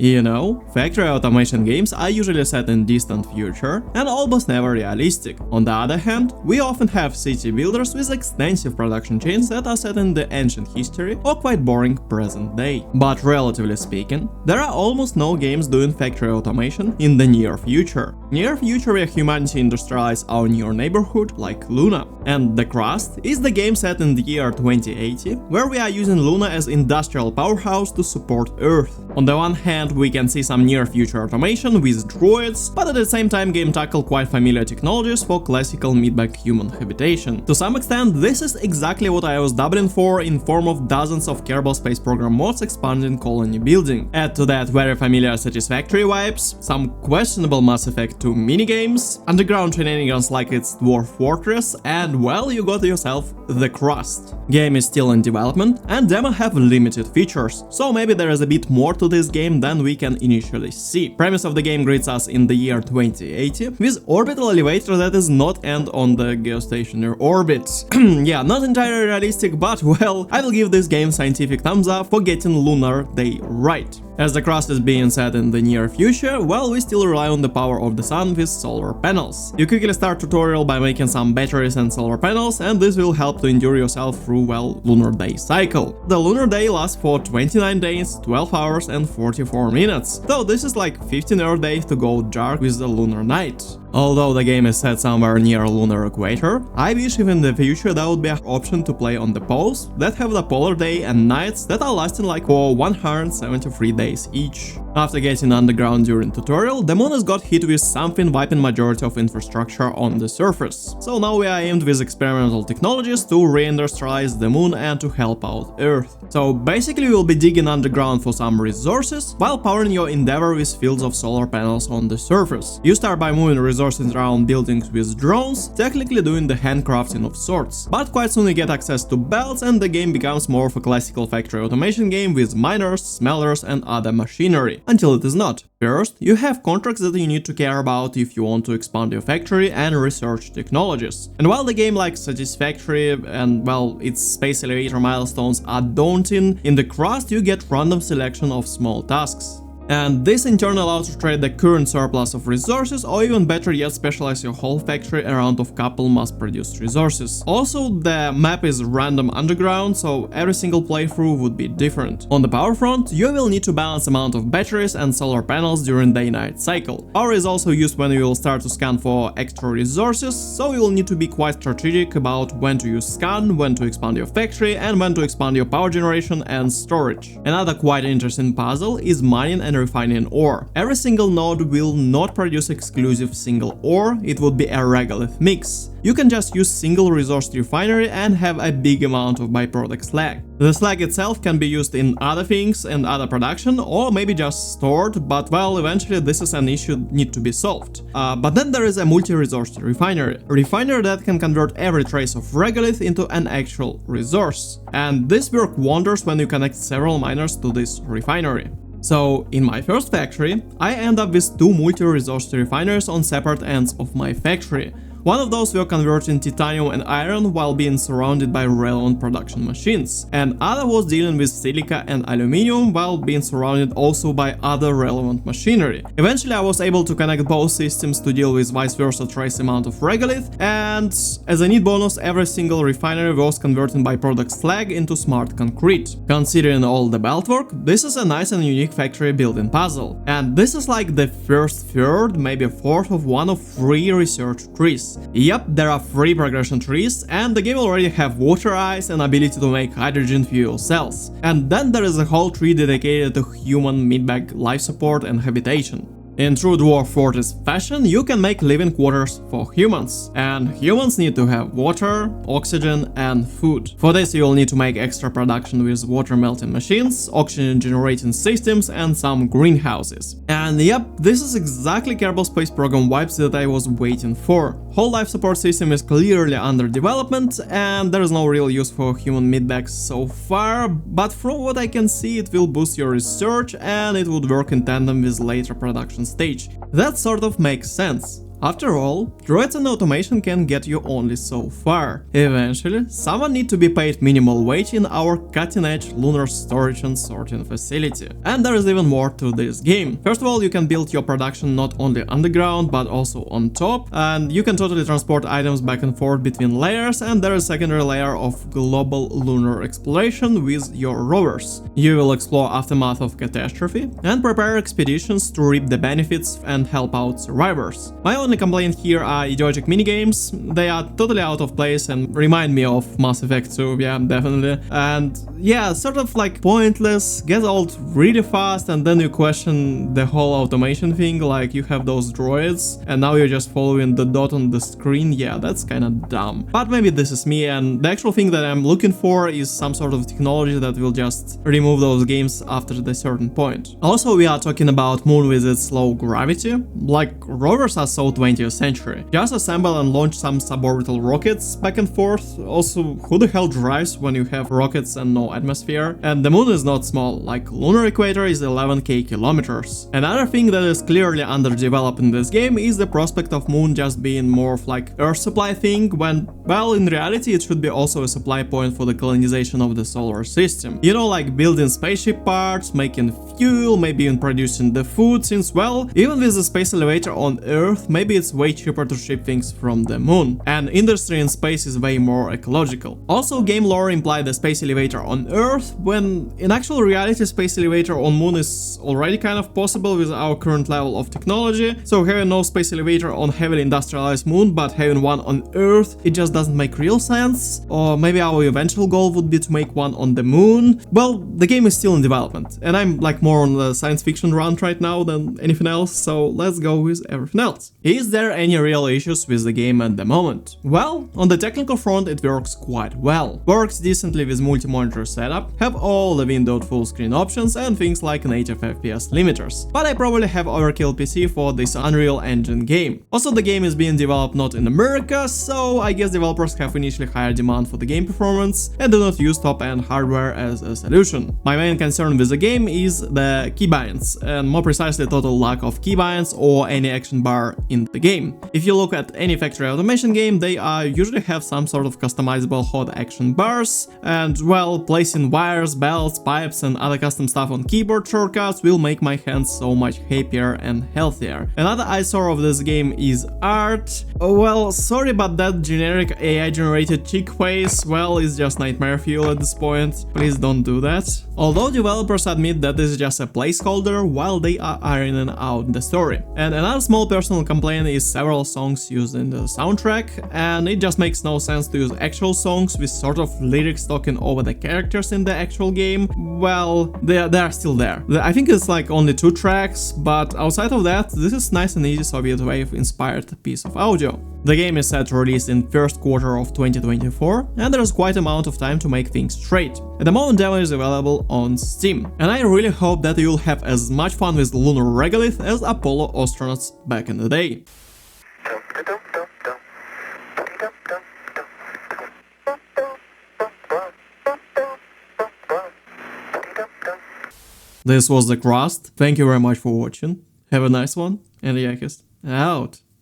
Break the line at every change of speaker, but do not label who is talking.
You know, factory automation games are usually set in distant future and almost never realistic. On the other hand, we often have city builders with extensive production chains that are set in the ancient history or quite boring present day. But relatively speaking, there are almost no games doing factory automation in the near future. Near future where humanity industrializes our near neighborhood like Luna. And the Crust is the game set in the year 2080, where we are using Luna as industrial powerhouse to support Earth. On the one hand, we can see some near future automation with droids, but at the same time game tackle quite familiar technologies for classical mid-back human habitation. To some extent, this is exactly what I was doubling for in form of dozens of Kerbal Space Program mods expanding colony building. Add to that very familiar Satisfactory vibes, some questionable Mass Effect 2 minigames, underground shenanigans like its Dwarf Fortress, and well, you got yourself the Crust. Game is still in development, and demo have limited features, so maybe there is a bit more to this game than we can initially see. Premise of the game greets us in the year 2080 with orbital elevator that is not end on the geostationary orbit. Yeah, not entirely realistic, but well, I will give this game scientific thumbs up for getting Lunar Day right. As the Crust is being set in the near future, well, we still rely on the power of the sun with solar panels. You quickly start tutorial by making some batteries and solar panels, and this will help to endure yourself through, well, Lunar Day cycle. The Lunar Day lasts for 29 days, 12 hours and 44 minutes, though this is like 15 Earth days to go dark with the Lunar Night. Although the game is set somewhere near lunar equator, I wish if in the future there would be an option to play on the poles that have the polar day and nights that are lasting like for 173 days each. After getting underground during tutorial, the moon has got hit with something wiping majority of infrastructure on the surface. So now we are aimed with experimental technologies to reindustrialize the moon and to help out Earth. So basically we'll be digging underground for some resources while powering your endeavor with fields of solar panels on the surface. You start by moving resources around buildings with drones, technically doing the handcrafting of sorts. But quite soon you get access to belts and the game becomes more of a classical factory automation game with miners, smelters and other machinery. Until it is not. First, you have contracts that you need to care about if you want to expand your factory and research technologies. And while the game like Satisfactory and, well, its space elevator milestones are daunting, in the Crust you get random selection of small tasks. And this in turn allows you to trade the current surplus of resources or even better yet specialize your whole factory around of couple mass-produced resources. Also, the map is random underground, so every single playthrough would be different. On the power front, you will need to balance amount of batteries and solar panels during day-night cycle. Power is also used when you will start to scan for extra resources, so you will need to be quite strategic about when to use scan, when to expand your factory and when to expand your power generation and storage. Another quite interesting puzzle is mining and refining ore. Every single node will not produce exclusive single ore, it would be a regolith mix. You can just use single resource refinery and have a big amount of byproduct slag. The slag itself can be used in other things and other production or maybe just stored, but well, eventually this is an issue need to be solved. But then there is a multi-resource refinery. A refinery that can convert every trace of regolith into an actual resource. And this works wonders when you connect several miners to this refinery. So, in my first factory, I end up with two multi-resource refineries on separate ends of my factory. One of those were converting titanium and iron while being surrounded by relevant production machines, and other was dealing with silica and aluminium while being surrounded also by other relevant machinery. Eventually I was able to connect both systems to deal with vice versa trace amount of regolith, and as a neat bonus, every single refinery was converting byproduct slag into smart concrete. Considering all the belt work, this is a nice and unique factory building puzzle. And this is like the first third, maybe a fourth of one of 3 research trees. Yep, there are 3 progression trees, and the game already have water ice and ability to make hydrogen fuel cells. And then there is a whole tree dedicated to human mid-bag life support and habitation. In true Dwarf Fortress fashion, you can make living quarters for humans, and humans need to have water, oxygen and food. For this you will need to make extra production with water melting machines, oxygen generating systems and some greenhouses. And yep, this is exactly Kerbal Space Program vibes that I was waiting for. Whole life support system is clearly under development and there is no real use for human mid-bags so far, but from what I can see it will boost your research and it would work in tandem with later production stage. That sort of makes sense. After all, droids and automation can get you only so far. Eventually, someone needs to be paid minimal wage in our cutting-edge lunar storage and sorting facility. And there is even more to this game. First of all, you can build your production not only underground but also on top, and you can totally transport items back and forth between layers, and there is a secondary layer of global lunar exploration with your rovers. You will explore aftermath of catastrophe and prepare expeditions to reap the benefits and help out survivors. My only complaint here are idiotic minigames. They are totally out of place and remind me of Mass Effect 2, yeah, definitely. And yeah, sort of like pointless, get old really fast, and then you question the whole automation thing, like you have those droids and now you're just following the dot on the screen. Yeah, that's kind of dumb. But maybe this is me, and the actual thing that I'm looking for is some sort of technology that will just remove those games after the certain point. Also, we are talking about moon with its low gravity. Like, rovers are so 20th century. Just assemble and launch some suborbital rockets back and forth. Also, who the hell drives when you have rockets and no atmosphere? And the moon is not small, like lunar equator is 11k kilometers. Another thing that is clearly underdeveloped in this game is the prospect of moon just being more of like Earth supply thing, when, well, in reality it should be also a supply point for the colonization of the solar system. You know, like building spaceship parts, making fuel, maybe even producing the food, since, well, even with the space elevator on Earth, maybe it's way cheaper to ship things from the moon. And industry in space is way more ecological. Also, game lore implied the space elevator on Earth, when in actual reality space elevator on moon is already kind of possible with our current level of technology. So having no space elevator on heavily industrialized moon but having one on Earth, it just doesn't make real sense. Or maybe our eventual goal would be to make one on the moon. Well, the game is still in development, and I'm like more on the science fiction run right now than anything else, so let's go with everything else. Is there any real issues with the game at the moment? Well, on the technical front it works quite well. Works decently with multi-monitor setup, have all the windowed full screen options and things like native FPS limiters. But I probably have overkill PC for this Unreal Engine game. Also, the game is being developed not in America, so I guess developers have initially higher demand for the game performance and do not use top-end hardware as a solution. My main concern with the game is the keybinds, and more precisely total lack of keybinds or any action bar in the game. If you look at any factory automation game, they usually have some sort of customizable hot action bars, and well, placing wires, belts, pipes and other custom stuff on keyboard shortcuts will make my hands so much happier and healthier. Another eyesore of this game is art. Well, sorry, but that generic AI generated cheek face, well, is just nightmare fuel at this point. Please don't do that. Although developers admit that this is just a placeholder while they are ironing out the story. And another small personal complaint is several songs used in the soundtrack, and it just makes no sense to use actual songs with sort of lyrics talking over the characters in the actual game. Well, they are still there. I think it's like only 2 tracks, but outside of that, this is nice and easy Soviet wave inspired piece of audio. The game is set to release in first quarter of 2024, and there's quite amount of time to make things straight. At the moment, demo is available on Steam, and I really hope that you'll have as much fun with lunar regolith as Apollo astronauts back in the day. This was the Crust. Thank you very much for watching. Have a nice one, and Yakist out.